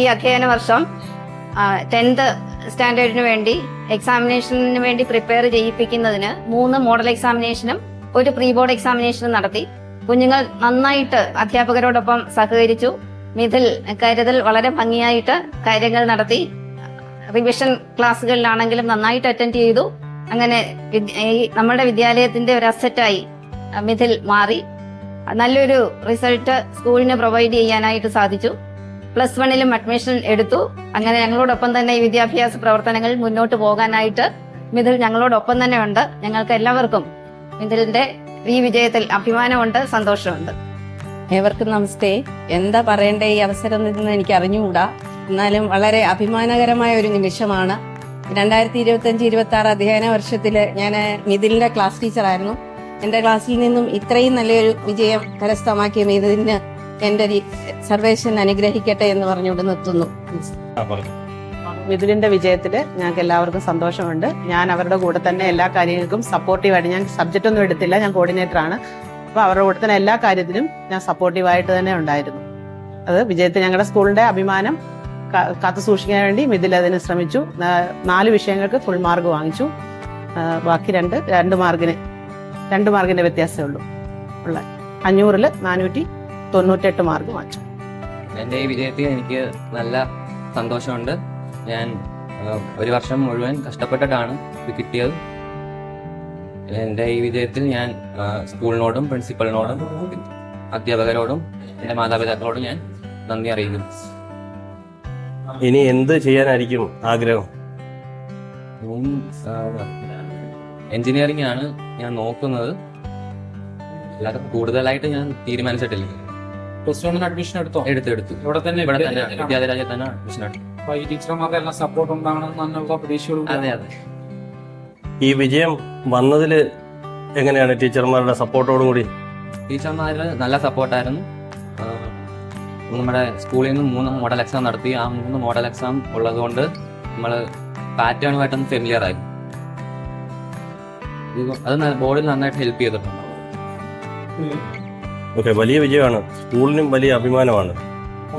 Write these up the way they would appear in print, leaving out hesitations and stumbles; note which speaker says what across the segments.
Speaker 1: ഈ അധ്യയന വർഷം 10th സ്റ്റാൻഡേർഡിന് വേണ്ടി എക്സാമിനേഷന് വേണ്ടി പ്രിപ്പയർ ചെയ്യിപ്പിക്കുന്നതിന് 3 മോഡൽ എക്സാമിനേഷനും ഒരു പ്രീ ബോർഡ് എക്സാമിനേഷനും നടത്തി. കുഞ്ഞുങ്ങൾ നന്നായിട്ട് അധ്യാപകരോടൊപ്പം സഹകരിച്ചു. മിഥിൽ കരുതൽ വളരെ ഭംഗിയായിട്ട് കാര്യങ്ങൾ നടത്തി. റിവിഷൻ ക്ലാസ്സുകളിലാണെങ്കിലും നന്നായിട്ട് അറ്റൻഡ് ചെയ്തു. അങ്ങനെ നമ്മുടെ വിദ്യാലയത്തിന്റെ ഒരു അസറ്റായി മിഥിൽ മാറി. നല്ലൊരു റിസൾട്ട് സ്കൂളിന് പ്രൊവൈഡ് ചെയ്യാനായിട്ട് സാധിച്ചു. +1 അഡ്മിഷൻ എടുത്തു. അങ്ങനെ ഞങ്ങളോടൊപ്പം തന്നെ ഈ വിദ്യാഭ്യാസ പ്രവർത്തനങ്ങളിൽ മുന്നോട്ട് പോകാനായിട്ട് മിഥിൽ ഞങ്ങളോടൊപ്പം തന്നെ ഉണ്ട്. ഞങ്ങൾക്ക് എല്ലാവർക്കും മിഥിലിന്റെ ഈ വിജയത്തിൽ അഭിമാനമുണ്ട്, സന്തോഷമുണ്ട്.
Speaker 2: ഏവർക്കും നമസ്തേ. എന്താ പറയേണ്ട ഈ അവസരം നിന്ന് എനിക്ക് അറിഞ്ഞുകൂടാ. എന്നാലും വളരെ അഭിമാനകരമായ ഒരു നിമിഷമാണ്. 2025-26 അധ്യയന വർഷത്തിൽ ഞാൻ മിഥിലിന്റെ ക്ലാസ് ടീച്ചറായിരുന്നു. എൻ്റെ ക്ലാസ്സിൽ നിന്നും ഇത്രയും നല്ലൊരു വിജയം കരസ്ഥമാക്കിയ മിഥിലിന് എൻ്റെ സർവേശ്വരൻ അനുഗ്രഹിക്കട്ടെ എന്ന് പറഞ്ഞുകൊണ്ട് നിർത്തുന്നു.
Speaker 3: മിഥിലിന്റെ വിജയത്തിൽ ഞങ്ങൾക്ക് എല്ലാവർക്കും സന്തോഷമുണ്ട്. ഞാൻ അവരുടെ കൂടെ തന്നെ എല്ലാ കാര്യങ്ങൾക്കും സപ്പോർട്ടീവായിട്ട്, ഞാൻ സബ്ജക്റ്റ് ഒന്നും എടുത്തില്ല, ഞാൻ കോർഡിനേറ്ററാണ്. അപ്പോൾ അവരുടെ കൂടെ തന്നെ എല്ലാ കാര്യത്തിലും ഞാൻ സപ്പോർട്ടീവായിട്ട് തന്നെ ഉണ്ടായിരുന്നു. അത് വിജയത്തിൽ ഞങ്ങളുടെ സ്കൂളിന്റെ അഭിമാനം കാത്തു സൂക്ഷിക്കാൻ വേണ്ടി മിഥിൽ അതിന് ശ്രമിച്ചു. 4 വിഷയങ്ങൾക്ക് ഫുൾ മാർക്ക് വാങ്ങിച്ചു. ബാക്കി 2 മാർക്കിന്റെ വ്യത്യാസമേ ഉള്ളൂ. 500-ൽ 498 മാർക്ക് വാങ്ങിച്ചു.
Speaker 4: എൻ്റെ ഈ വിജയത്തിൽ എനിക്ക് നല്ല സന്തോഷമുണ്ട്. ഞാൻ ഒരു വർഷം മുഴുവൻ കഷ്ടപ്പെട്ടിട്ടാണ് ഇത് കിട്ടിയത്. എൻ്റെ ഈ വിജയത്തിൽ ഞാൻ സ്കൂളിനോടും പ്രിൻസിപ്പലിനോടും അധ്യാപകരോടും എൻ്റെ മാതാപിതാക്കളോടും ഞാൻ നന്ദി അറിയിക്കുന്നു.
Speaker 5: ഇനി എന്ത് ചെയ്യാനായിരിക്കും ആഗ്രഹം?
Speaker 4: എഞ്ചിനീയറിംഗ് ആണ് ഞാൻ നോക്കുന്നത്. അല്ലാതെ കൂടുതലായിട്ട് ഞാൻ തീരുമാനിച്ചിട്ടില്ല.
Speaker 6: +1 അഡ്മിഷൻ എടുത്തു.
Speaker 4: ഇവിടെ തന്നെ വിദ്യാലയത്തിൽ തന്നെ അഡ്മിഷൻ എടുത്തു.
Speaker 6: ഈ ടീച്ചർമാർക്ക് എല്ലാം സപ്പോർട്ട് ഉണ്ടാകണമെന്നുള്ള പ്രതീക്ഷയോട്.
Speaker 4: അതെ.
Speaker 5: ഈ വിജയം വന്നതിൽ എങ്ങനെയാണ് ടീച്ചർമാരുടെ സപ്പോർട്ടോടും കൂടി?
Speaker 4: ടീച്ചർമാര് നല്ല സപ്പോർട്ടായിരുന്നു. നമ്മുടെ സ്കൂളിൽ നിന്ന് 3 മോഡൽ എക്സാം നടത്തി. ആ 3 മോഡൽ എക്സാം ഉള്ളത് കൊണ്ട് നമ്മൾ പാറ്റേണുമായിട്ടൊന്ന് ഫെമിലിയർ ആയി. അത് ബോർഡിൽ നന്നായിട്ട് ഹെൽപ്പ് ചെയ്തിട്ടുണ്ട്.
Speaker 5: ഓക്കെ, വലിയ വിജയമാണ്. സ്കൂളിനും വലിയ അഭിമാനമാണ്.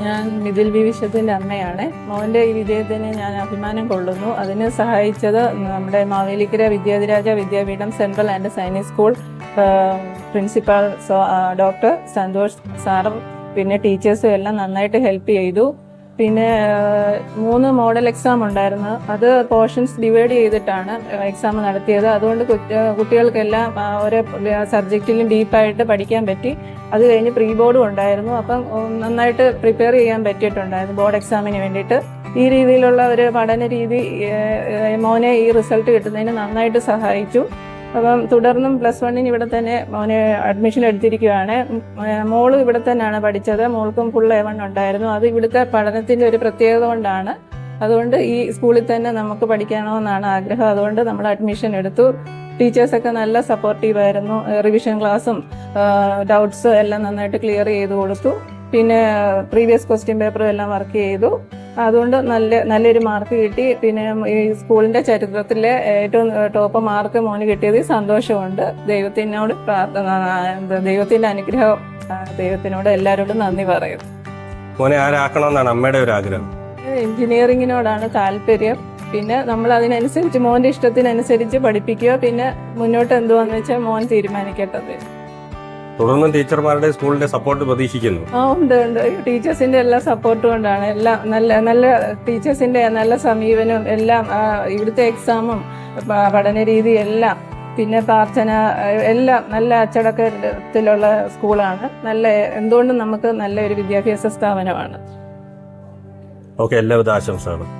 Speaker 7: ഞാൻ മിഥിൽ വി വിശ്വത്തിൻ്റെ അമ്മയാണ്. മോൻ്റെ ഈ വിജയത്തിന് ഞാൻ അഭിമാനം കൊള്ളുന്നു. അതിന് സഹായിച്ചത് നമ്മുടെ Mavelikkara Vidyadhiraja Vidyapeetham central and Sainik school principal doctor Santhosh സാറും പിന്നെ ടീച്ചേഴ്സും എല്ലാം നന്നായിട്ട് ഹെൽപ്പ് ചെയ്തു. പിന്നെ 3 മോഡൽ എക്സാം ഉണ്ടായിരുന്നു. അത് പോർഷൻസ് ഡിവൈഡ് ചെയ്തിട്ടാണ് എക്സാം നടത്തിയത്. അതുകൊണ്ട് കുട്ടികൾക്കെല്ലാം ഓരോ സബ്ജക്റ്റിലും ഡീപ്പായിട്ട് പഠിക്കാൻ പറ്റി. അത് കഴിഞ്ഞ് പ്രീ ബോർഡും ഉണ്ടായിരുന്നു. അപ്പം നന്നായിട്ട് പ്രിപ്പയർ ചെയ്യാൻ പറ്റിയിട്ടുണ്ടായിരുന്നു ബോർഡ് എക്സാമിന് വേണ്ടിയിട്ട്. ഈ രീതിയിലുള്ള ഒരു പഠന രീതി മോനെ ഈ റിസൾട്ട് കിട്ടുന്നതിന് നന്നായിട്ട് സഹായിച്ചു. അപ്പം തുടർന്നും +1 ഇവിടെ തന്നെ മോനെ അഡ്മിഷൻ എടുത്തിരിക്കുകയാണ്. മോള് ഇവിടെ തന്നെയാണ് പഠിച്ചത്. മോൾക്കും ഫുൾ A1 ഉണ്ടായിരുന്നു. അത് ഇവിടുത്തെ പഠനത്തിൻ്റെ ഒരു പ്രത്യേകത കൊണ്ടാണ്. അതുകൊണ്ട് ഈ സ്കൂളിൽ തന്നെ നമുക്ക് പഠിക്കണമെന്നാണ് ആഗ്രഹം. അതുകൊണ്ട് നമ്മൾ അഡ്മിഷൻ എടുത്തു. ടീച്ചേഴ്സൊക്കെ നല്ല സപ്പോർട്ടീവായിരുന്നു. റിവിഷൻ ക്ലാസ്സും ഡൗട്ട്സ് എല്ലാം നന്നായിട്ട് ക്ലിയർ ചെയ്ത് കൊടുത്തു. പിന്നെ പ്രീവിയസ് ക്വസ്റ്റ്യൻ പേപ്പറും എല്ലാം വർക്ക് ചെയ്തു. അതുകൊണ്ട് നല്ലൊരു മാർക്ക് കിട്ടി. പിന്നെ ഈ സ്കൂളിൻ്റെ ചരിത്രത്തിലെ ഏറ്റവും ടോപ്പ് മാർക്ക് മോന് കിട്ടിയത് സന്തോഷമുണ്ട്. ദൈവത്തിനോട് ദൈവത്തിൻ്റെ അനുഗ്രഹം, ദൈവത്തിനോട് എല്ലാവരോടും നന്ദി പറയുന്നു.
Speaker 5: മോനെ ആരാക്കണമെന്നാണ് അമ്മയുടെ ഒരു ആഗ്രഹം?
Speaker 7: എഞ്ചിനീയറിങ്ങിനോടാണ് താല്പര്യം. പിന്നെ നമ്മൾ അതിനനുസരിച്ച് മോൻ്റെ ഇഷ്ടത്തിനനുസരിച്ച് പഠിപ്പിക്കുക. പിന്നെ മുന്നോട്ട് എന്തുവാന്ന് വെച്ചാൽ മോൻ തീരുമാനിക്കേണ്ടത്.
Speaker 5: തുടർന്നും ടീച്ചർമാരുടെ സ്കൂളിന്റെ സപ്പോർട്ട് പ്രതീക്ഷിക്കുന്നു.
Speaker 7: ഉണ്ട്. ടീച്ചേഴ്സിന്റെ എല്ലാ സപ്പോർട്ടും കൊണ്ടാണ്. എല്ലാം നല്ല ടീച്ചേഴ്സിന്റെ നല്ല സമീപനം എല്ലാം. ഇവിടുത്തെ എക്സാമും പഠന രീതി എല്ലാം, പിന്നെ പ്രാർത്ഥന എല്ലാം നല്ല അച്ചടക്കത്തിലുള്ള സ്കൂളാണ്. എന്തുകൊണ്ടും നമുക്ക് നല്ലൊരു വിദ്യാഭ്യാസ സ്ഥാപനമാണ്.
Speaker 5: ഓക്കെ, എല്ലാവിധ ആശംസകളും.